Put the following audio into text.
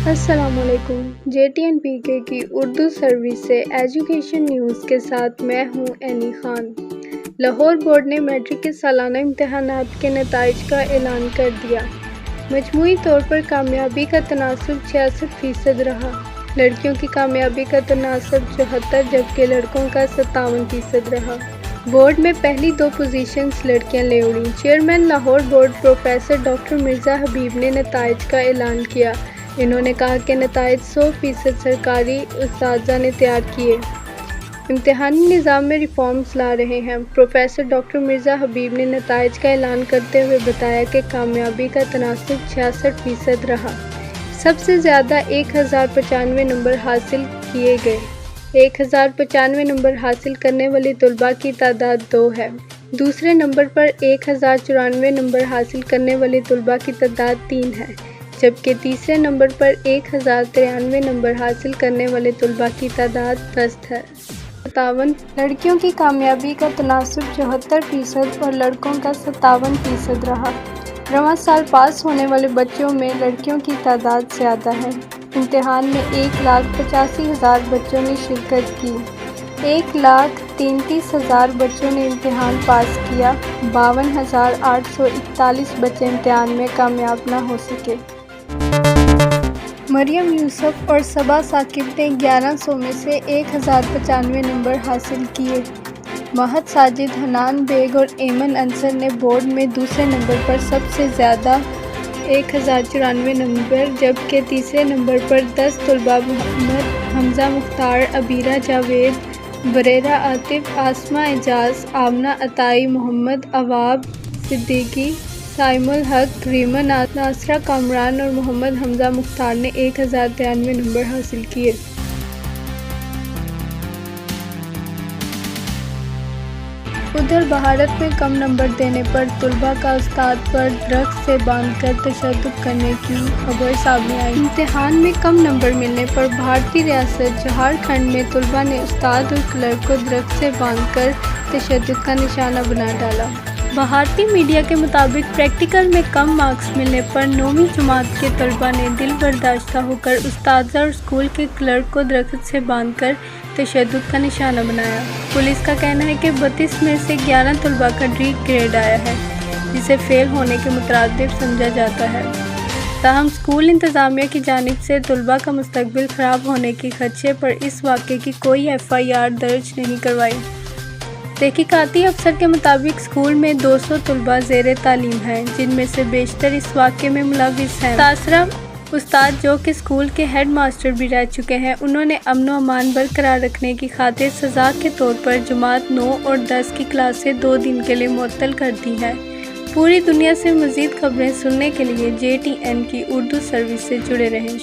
السلام علیکم۔ JTNPK کی اردو سروس سے ایجوکیشن نیوز کے ساتھ میں ہوں اینی خان۔ لاہور بورڈ نے میٹرک کے سالانہ امتحانات کے نتائج کا اعلان کر دیا۔ مجموعی طور پر کامیابی کا تناسب 66% رہا۔ لڑکیوں کی کامیابی کا تناسب 74 جبکہ لڑکوں کا 57% رہا۔ بورڈ میں پہلی 2 پوزیشنز لڑکیاں لے اڑیں۔ Chairman Lahore board professor doctor Mirza Habib نے نتائج کا اعلان کیا۔ انہوں نے کہا کہ نتائج 100% سرکاری اساتذہ نے تیار کیے، امتحانی نظام میں ریفارمز لا رہے ہیں۔ پروفیسر ڈاکٹر مرزا حبیب نے نتائج کا اعلان کرتے ہوئے بتایا کہ کامیابی کا تناسب 66% رہا۔ سب سے زیادہ 1095 نمبر حاصل کیے گئے۔ 1095 نمبر حاصل کرنے والے طلباء کی تعداد 2 ہے۔ دوسرے نمبر پر 1094 نمبر حاصل کرنے والے طلباء کی تعداد 3 ہے، جبکہ تیسرے نمبر پر 1093 نمبر حاصل کرنے والے طلباء کی تعداد 10 ہے۔ 57 لڑکیوں کی کامیابی کا تناسب 74% اور لڑکوں کا 57% رہا۔ رواں سال پاس ہونے والے بچوں میں لڑکیوں کی تعداد زیادہ ہے۔ امتحان میں 1,85,000 بچوں نے شرکت کی۔ 1,33,000 بچوں نے امتحان پاس کیا۔ 52,841 بچے امتحان میں کامیاب نہ ہو سکے۔ مریم یوسف اور صبا ثاقب نے 1100 میں سے 1,095 نمبر حاصل کیے۔ مہد ساجد، حنان بیگ اور ایمن انصر نے بورڈ میں دوسرے نمبر پر سب سے زیادہ 1,094 نمبر، جبکہ تیسرے نمبر پر 10 طلباء محمد حمزہ مختار، عبیرہ جاوید، بریرہ عاطف، آسمہ اعجاز، آمنہ عطائی، محمد عواب صدیقی، سائم الحق، ریما ناصرہ کامران اور محمد حمزہ مختار نے 1,093 نمبر حاصل کیے۔ ادھر بھارت میں کم نمبر دینے پر طلباء کا استاد پر ڈرگس سے باندھ کر تشدد کرنے کی خبر سامنے آئی۔ امتحان میں کم نمبر ملنے پر بھارتی ریاست جھارکھنڈ میں طلباء نے استاد اور کلرک کو ڈرگس سے باندھ کر تشدد کا نشانہ بنا ڈالا۔ بھارتی میڈیا کے مطابق پریکٹیکل میں کم مارکس ملنے پر 9ویں جماعت کے طلباء نے دل برداشتہ ہو کر اساتذہ اور اسکول کے کلرک کو ڈرگس سے باندھ کر تشدد کا نشانہ بنایا۔ پولیس کا کہنا ہے کہ 32 میں سے 11 طلباء کا ڈی گریڈ آیا ہے، جسے فیل ہونے کے مترادف سمجھا جاتا ہے۔ تاہم اسکول انتظامیہ کی جانب سے طلباء کا مستقبل خراب ہونے کے خدشے پر اس واقعے کی کوئی FIR درج نہیں کروائی۔ تحقیقاتی افسر کے مطابق اسکول میں 200 طلباء زیر تعلیم ہیں، جن میں سے بیشتر اس واقعے میں ملوث ہیں۔ متاثرہ استاد، جو کہ اسکول کے ہیڈ ماسٹر بھی رہ چکے ہیں، انہوں نے امن و امان برقرار رکھنے کی خاطر سزا کے طور پر جماعت 9 اور 10 کی کلاسیں 2 دن کے لیے معطل کر دی ہیں۔ پوری دنیا سے مزید خبریں سننے کے لیے JTN کی اردو سروس سے جڑے رہیں۔